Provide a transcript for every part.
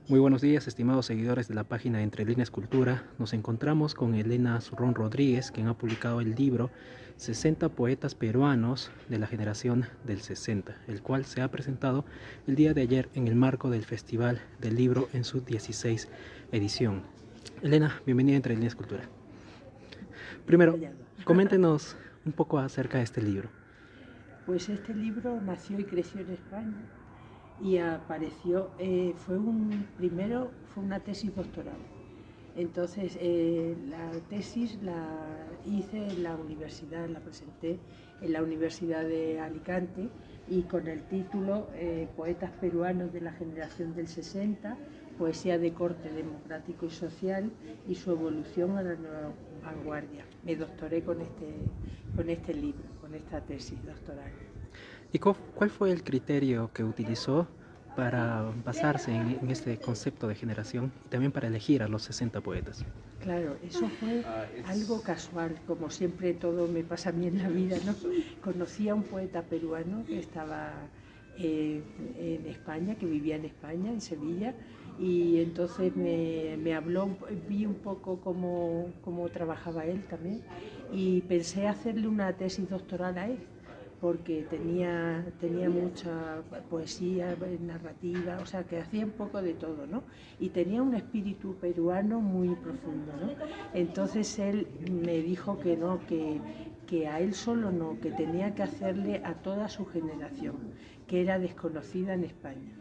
Muy buenos días, estimados seguidores de la página Entre Líneas Cultura. Nos encontramos con Elena Zurrón Rodríguez, quien ha publicado el libro 60 poetas peruanos de la generación del 60, el cual se ha presentado el día de ayer en el marco del Festival del Libro en su 16 edición. Elena, bienvenida a Entre Líneas Cultura. Primero, coméntenos un poco acerca de este libro. Pues este libro nació y creció en España y apareció, fue una tesis doctoral. Entonces la tesis la hice en la universidad, la presenté en la Universidad de Alicante y con el título Poetas peruanos de la generación del 60, poesía de corte democrático y social y su evolución a la nueva vanguardia. Me doctoré con este libro, con esta tesis doctoral. ¿Y cuál fue el criterio que utilizó para basarse en este concepto de generación y también para elegir a los 60 poetas? Claro, eso fue algo casual, como siempre todo me pasa a mí en la vida, ¿no? Conocí a un poeta peruano que estaba en España, que vivía en España, en Sevilla, y entonces me habló, vi un poco cómo trabajaba él también, y pensé hacerle una tesis doctoral a él, porque tenía mucha poesía, narrativa, o sea, que hacía un poco de todo, ¿no? Y tenía un espíritu peruano muy profundo, ¿no? Entonces él me dijo que no, que a él solo no, que tenía que hacerle a toda su generación, que era desconocida en España.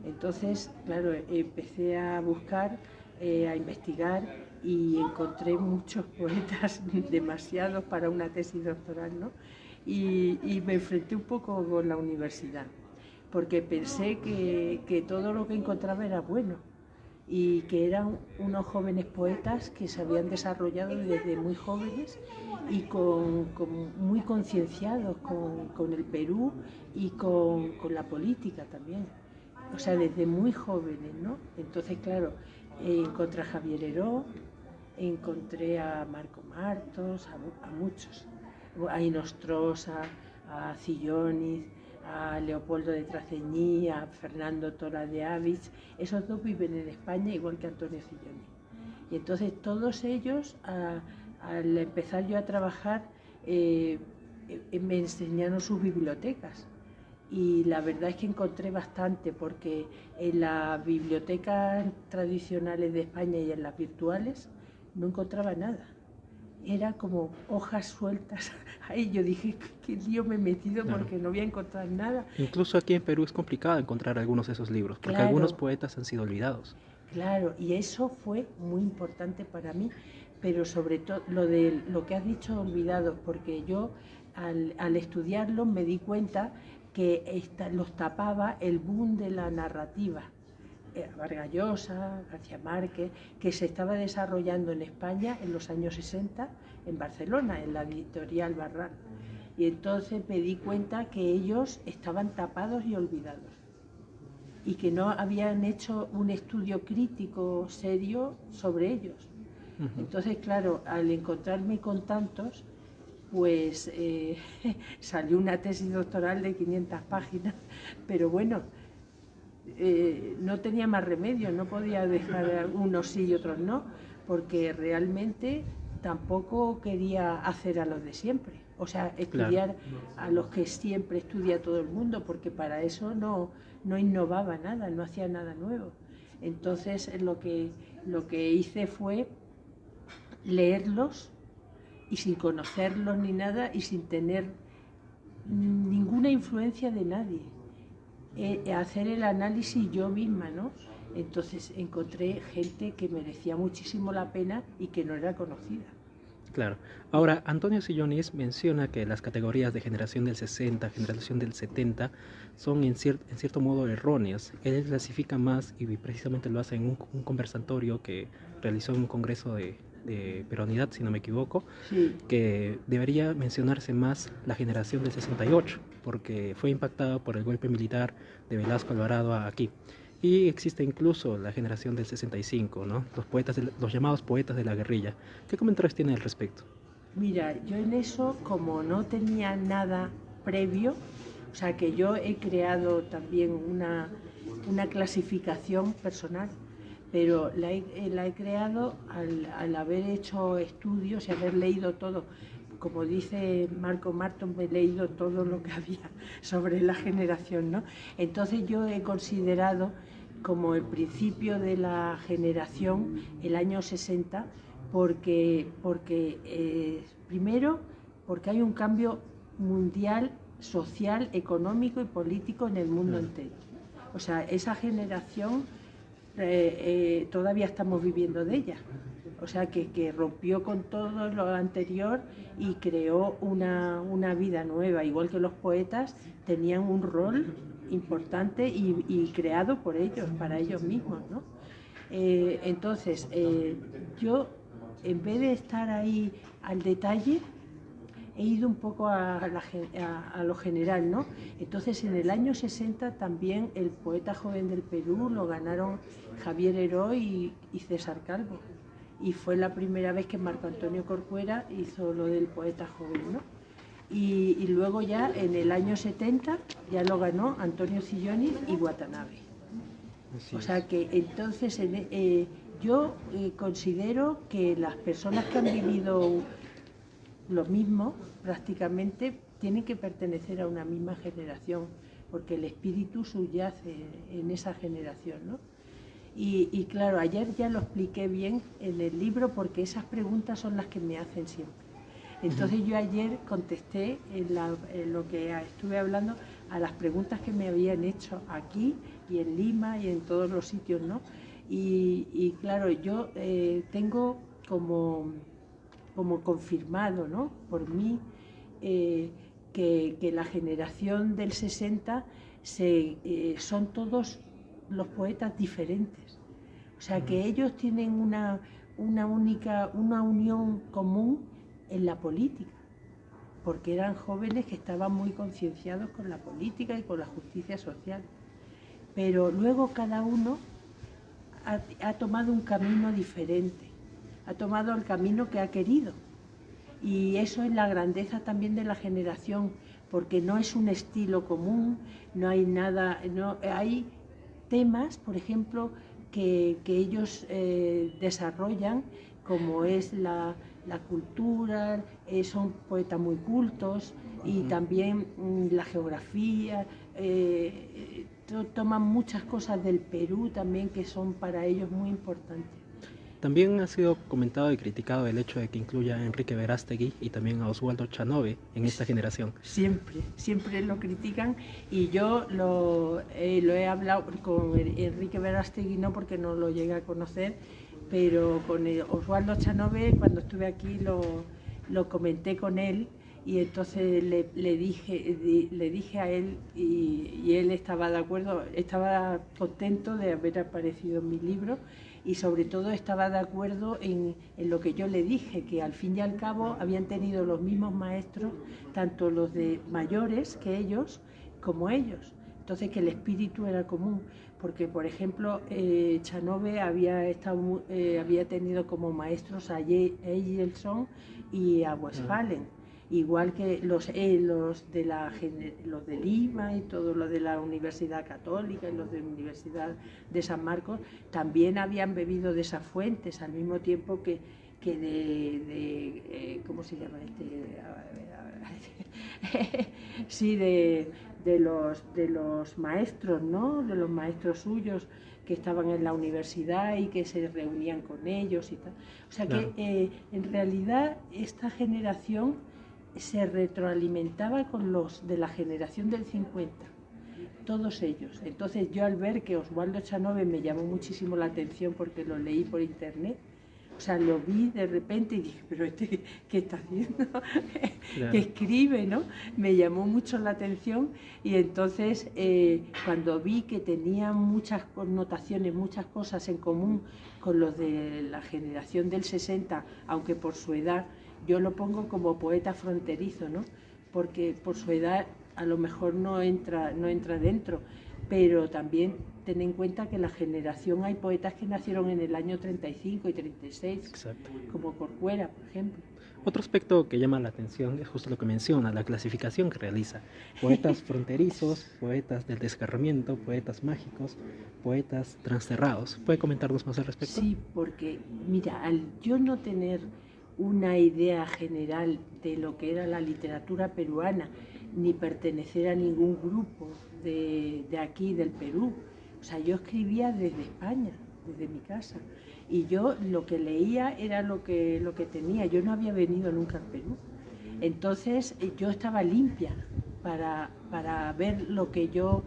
Entonces, claro, empecé a buscar, a investigar y encontré muchos poetas, demasiados para una tesis doctoral, ¿no? Y me enfrenté un poco con la universidad, porque pensé que todo lo que encontraba era bueno y que eran unos jóvenes poetas que se habían desarrollado desde muy jóvenes y muy concienciados con el Perú y con la política también, o sea, desde muy jóvenes, ¿no? Entonces, claro, encontré a Javier Heró, encontré a Marco Martos, a muchos, a Inostrosa, a Cillonis, a Leopoldo de Traceñí, a Fernando Tora de Avich. Esos dos viven en España igual que Antonio Cillonis. Y entonces todos ellos, al empezar yo a trabajar, me enseñaron sus bibliotecas. Y la verdad es que encontré bastante, porque en las bibliotecas tradicionales de España y en las virtuales no encontraba nada. Era como hojas sueltas. Ahí yo dije, qué lío me he metido, Claro. porque no voy a encontrar nada. Incluso aquí en Perú es complicado encontrar algunos de esos libros, porque Claro, algunos poetas han sido olvidados. claro, y eso fue muy importante para mí, pero sobre todo lo que has dicho olvidado, porque yo al estudiarlo me di cuenta que los tapaba el boom de la narrativa. Vargas Llosa, García Márquez, que se estaba desarrollando en España en los años 60, en Barcelona, en la editorial Barral. Y entonces me di cuenta que ellos estaban tapados y olvidados, y que no habían hecho un estudio crítico serio sobre ellos. Entonces, claro, al encontrarme con tantos, pues salió una tesis doctoral de 500 páginas, pero bueno, no tenía más remedio, no podía dejar unos sí y otros no, porque realmente tampoco quería hacer a los de siempre, o sea, estudiar a los que siempre estudia todo el mundo, porque para eso no innovaba nada, no hacía nada nuevo. Entonces lo que hice fue leerlos, y sin conocerlos ni nada, y sin tener ninguna influencia de nadie, hacer el análisis yo misma, ¿no? Entonces encontré gente que merecía muchísimo la pena y que no era conocida. Claro. Ahora, Antonio Cillonis menciona que las categorías de generación del 60, generación del 70, son en cierto modo erróneas. Él clasifica más, y precisamente lo hace en un conversatorio que realizó en un congreso de peronidad, si no me equivoco, Sí. que debería mencionarse más la generación del 68, porque fue impactada por el golpe militar de Velasco Alvarado aquí. Y existe incluso la generación del 65, ¿no? Los llamados poetas de la guerrilla. ¿Qué comentarios tiene al respecto? Mira, yo en eso, como no tenía nada previo, o sea que yo he creado también una clasificación personal, pero la he creado al haber hecho estudios y haber leído todo. Como dice Marco Marton, me he leído todo lo que había sobre la generación, ¿no? Entonces yo he considerado como el principio de la generación el año 60, porque primero, porque hay un cambio mundial, social, económico y político en el mundo entero. O sea, esa generación todavía estamos viviendo de ella. O sea, que rompió con todo lo anterior y creó una vida nueva, igual que los poetas tenían un rol importante y creado por ellos, para ellos mismos, ¿no? Entonces, yo, en vez de estar ahí al detalle, he ido un poco a lo general, ¿no? Entonces, en el año 60 también el poeta joven del Perú lo ganaron Javier Heró y César Calvo. Y fue la primera vez que Marco Antonio Corcuera hizo lo del poeta joven, ¿no? Y luego ya en el año 70 ya lo ganó Antonio Cilloni y Watanabe. O sea que entonces yo considero que las personas que han vivido lo mismo prácticamente tienen que pertenecer a una misma generación, porque el espíritu subyace en esa generación, ¿no? Y claro, ayer ya lo expliqué bien en el libro, porque esas preguntas son las que me hacen siempre. Entonces yo ayer contesté en lo que estuve hablando a las preguntas que me habían hecho aquí y en Lima y en todos los sitios, ¿no? Y claro, yo tengo como confirmado, ¿no?, por mí, que la generación del 60 son todos los poetas diferentes. O sea, que ellos tienen una unión común en la política, porque eran jóvenes que estaban muy concienciados con la política y con la justicia social. Pero luego cada uno ha tomado un camino diferente, ha tomado el camino que ha querido. Y eso es la grandeza también de la generación, porque no es un estilo común, no hay nada, no hay temas, por ejemplo, que ellos desarrollan, como es la cultura, son poetas muy cultos, y también la geografía, toman muchas cosas del Perú también que son para ellos muy importantes. También ha sido comentado y criticado el hecho de que incluya a Enrique Verástegui y también a Oswaldo Chanove en esta generación. Siempre lo critican, y yo lo he hablado con Enrique Verástegui, no porque no lo llegué a conocer, pero con Oswaldo Chanove, cuando estuve aquí, lo comenté con él, y entonces le dije a él, y él estaba de acuerdo, estaba contento de haber aparecido en mi libro, y sobre todo estaba de acuerdo en lo que yo le dije, que al fin y al cabo habían tenido los mismos maestros, tanto los de mayores que ellos como ellos. Entonces, que el espíritu era común, porque por ejemplo Chanove había tenido como maestros a Eielson y a Westphalen, igual que los de Lima y todo lo de la Universidad Católica y los de la Universidad de San Marcos, también habían bebido de esas fuentes, al mismo tiempo que ¿cómo se llama sí, de los maestros, ¿no?, de los maestros suyos que estaban en la universidad y que se reunían con ellos y tal. O sea, claro, que en realidad esta generación se retroalimentaba con los de la generación del 50, todos ellos. Entonces yo, al ver que Oswaldo Chanove me llamó muchísimo la atención porque lo leí por internet, o sea, lo vi de repente y dije, pero ¿qué está haciendo? Claro. Que escribe, ¿no? Me llamó mucho la atención, y entonces cuando vi que tenía muchas connotaciones, muchas cosas en común con los de la generación del 60, aunque por su edad, yo lo pongo como poeta fronterizo, ¿no?, porque por su edad a lo mejor no entra dentro, pero también ten en cuenta que la generación, hay poetas que nacieron en el año 35 y 36, exacto, como Corcuera, por ejemplo. Otro aspecto que llama la atención es justo lo que menciona, la clasificación que realiza. Poetas fronterizos, poetas del desgarramiento, poetas mágicos, poetas transterrados. ¿Puede comentarnos más al respecto? Sí, porque mira, al yo no tener una idea general de lo que era la literatura peruana, ni pertenecer a ningún grupo de aquí, del Perú, o sea, yo escribía desde España, desde mi casa, y yo lo que leía era lo que tenía, yo no había venido nunca al Perú, entonces yo estaba limpia para ver lo que yo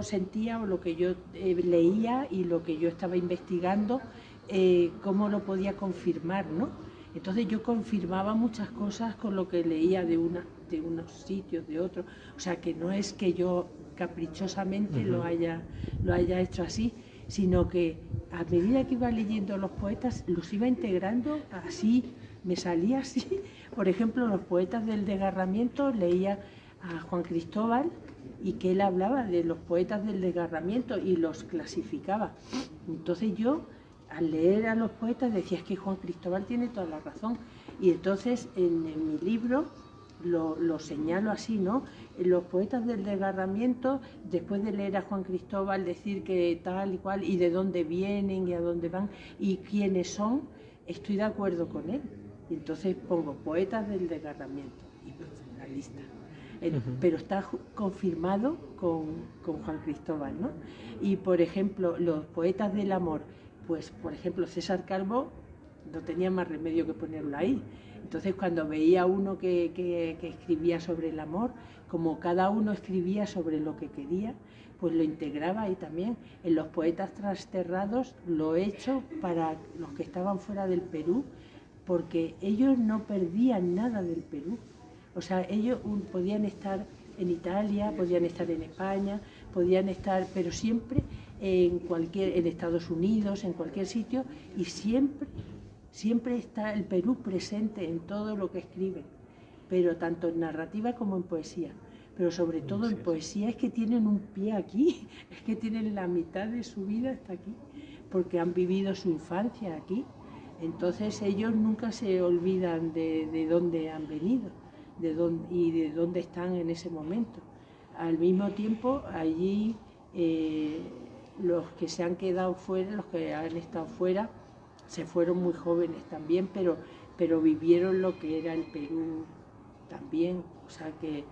sentía o lo que yo leía y lo que yo estaba investigando, cómo lo podía confirmar, ¿no? Entonces yo confirmaba muchas cosas con lo que leía de unos sitios, de otros, o sea que no es que yo caprichosamente lo haya hecho así, sino que a medida que iba leyendo los poetas los iba integrando así, me salía así. Por ejemplo, los poetas del desgarramiento leía a Juan Cristóbal y que él hablaba de los poetas del desgarramiento y los clasificaba. Entonces yo, al leer a los poetas, decía, es que Juan Cristóbal tiene toda la razón. Y entonces en mi libro lo señalo así, ¿no? Los poetas del desgarramiento, después de leer a Juan Cristóbal, decir que tal y cual, y de dónde vienen y a dónde van, y quiénes son, estoy de acuerdo con él. Y entonces pongo poetas del desgarramiento, y la lista. Pero está confirmado con Juan Cristóbal, ¿no? Y por ejemplo, los poetas del amor, pues por ejemplo César Calvo no tenía más remedio que ponerlo ahí. Entonces cuando veía uno que escribía sobre el amor, como cada uno escribía sobre lo que quería, pues lo integraba ahí también. En los poetas transterrados lo he hecho para los que estaban fuera del Perú, porque ellos no perdían nada del Perú. O sea, ellos podían estar en Italia, podían estar en España, podían estar, pero siempre en Estados Unidos, en cualquier sitio, y siempre está el Perú presente en todo lo que escriben, pero tanto en narrativa como en poesía. Pero sobre todo en poesía es que tienen un pie aquí, es que tienen la mitad de su vida hasta aquí, porque han vivido su infancia aquí. Entonces ellos nunca se olvidan de dónde han venido y de dónde están en ese momento. Al mismo tiempo, allí los que se han quedado fuera, los que han estado fuera, se fueron muy jóvenes también, pero vivieron lo que era el Perú también. O sea que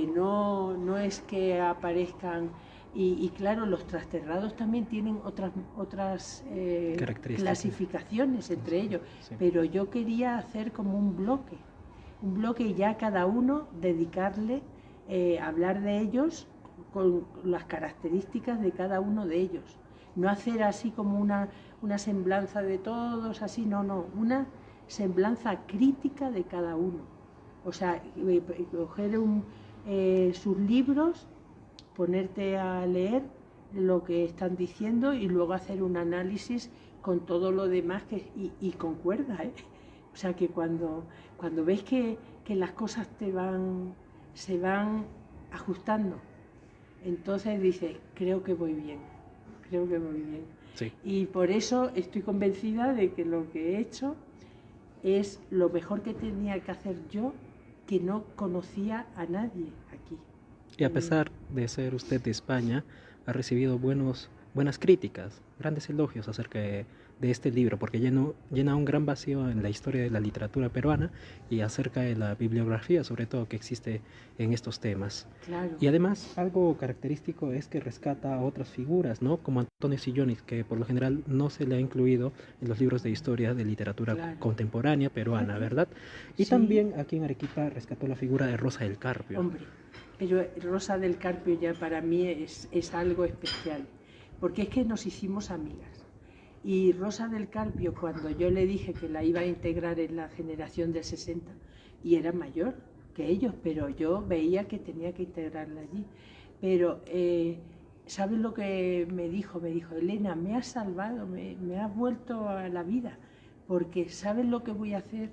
no es que aparezcan. Y claro, los trasterrados también tienen otras clasificaciones entre ellos, sí. Pero yo quería hacer como un bloque y ya cada uno dedicarle, hablar de ellos con las características de cada uno de ellos. No hacer así como una semblanza de todos, así, no, una semblanza crítica de cada uno. O sea, coger sus libros, ponerte a leer lo que están diciendo y luego hacer un análisis con todo lo demás y concuerda, ¿eh? O sea que cuando ves que las cosas se van ajustando, entonces dices, creo que voy bien. Sí. Y por eso estoy convencida de que lo que he hecho es lo mejor que tenía que hacer yo, que no conocía a nadie aquí. Y a pesar de ser usted de España, ha recibido buenas críticas, grandes elogios acerca de este libro, porque llena un gran vacío en la historia de la literatura peruana y acerca de la bibliografía, sobre todo, que existe en estos temas. Claro. Y además, algo característico es que rescata a otras figuras, ¿no? Como Antonio Sillonis, que por lo general no se le ha incluido en los libros de historia de literatura contemporánea peruana, ¿verdad? Y sí. También aquí en Arequipa rescató la figura de Rosa del Carpio. Hombre, pero Rosa del Carpio ya para mí es algo especial, porque es que nos hicimos amigas. Y Rosa del Carpio, cuando yo le dije que la iba a integrar en la generación del 60, y era mayor que ellos, pero yo veía que tenía que integrarla allí. Pero, ¿sabes lo que me dijo? Me dijo, Elena, me has salvado, me has vuelto a la vida, porque ¿sabes lo que voy a hacer?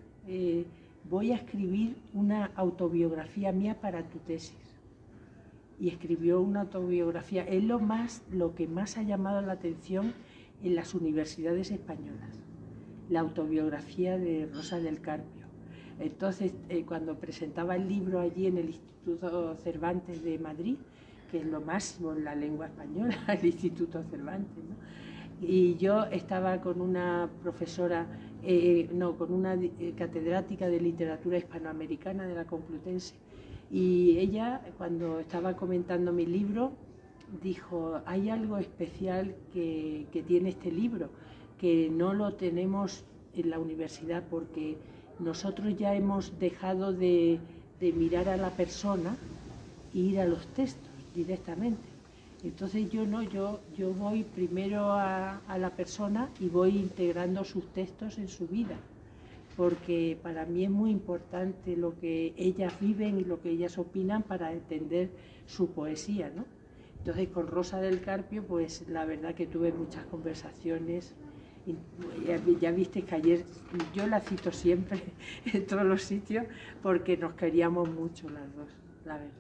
Voy a escribir una autobiografía mía para tu tesis. Y escribió una autobiografía. Es lo que más ha llamado la atención en las universidades españolas, la autobiografía de Rosa del Carpio, Entonces, cuando presentaba el libro allí en el Instituto Cervantes de Madrid, que es lo máximo en la lengua española, el Instituto Cervantes, ¿no? Y yo estaba con una profesora, con una catedrática de literatura hispanoamericana de la Complutense, y ella, cuando estaba comentando mi libro, dijo: hay algo especial que tiene este libro, que no lo tenemos en la universidad, porque nosotros ya hemos dejado de mirar a la persona e ir a los textos directamente. Entonces yo voy primero a la persona y voy integrando sus textos en su vida, porque para mí es muy importante lo que ellas viven y lo que ellas opinan para entender su poesía, ¿no? Entonces, con Rosa del Carpio, pues la verdad que tuve muchas conversaciones. Ya viste que ayer yo la cito siempre en todos los sitios, porque nos queríamos mucho las dos, la verdad.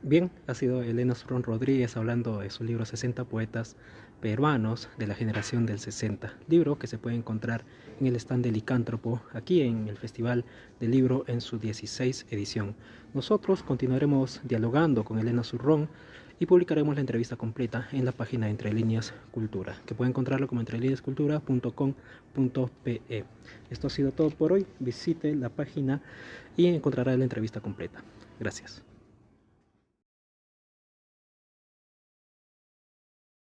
Bien, ha sido Elena Zurrón Rodríguez hablando de su libro 60 poetas peruanos de la generación del 60, libro que se puede encontrar en el stand de Licántropo, aquí en el Festival del Libro en su 16 edición. Nosotros continuaremos dialogando con Elena Zurrón y publicaremos la entrevista completa en la página Entre Líneas Cultura, que puede encontrarlo como entrelineascultura.com.pe. Esto ha sido todo por hoy. Visite la página y encontrará la entrevista completa. Gracias.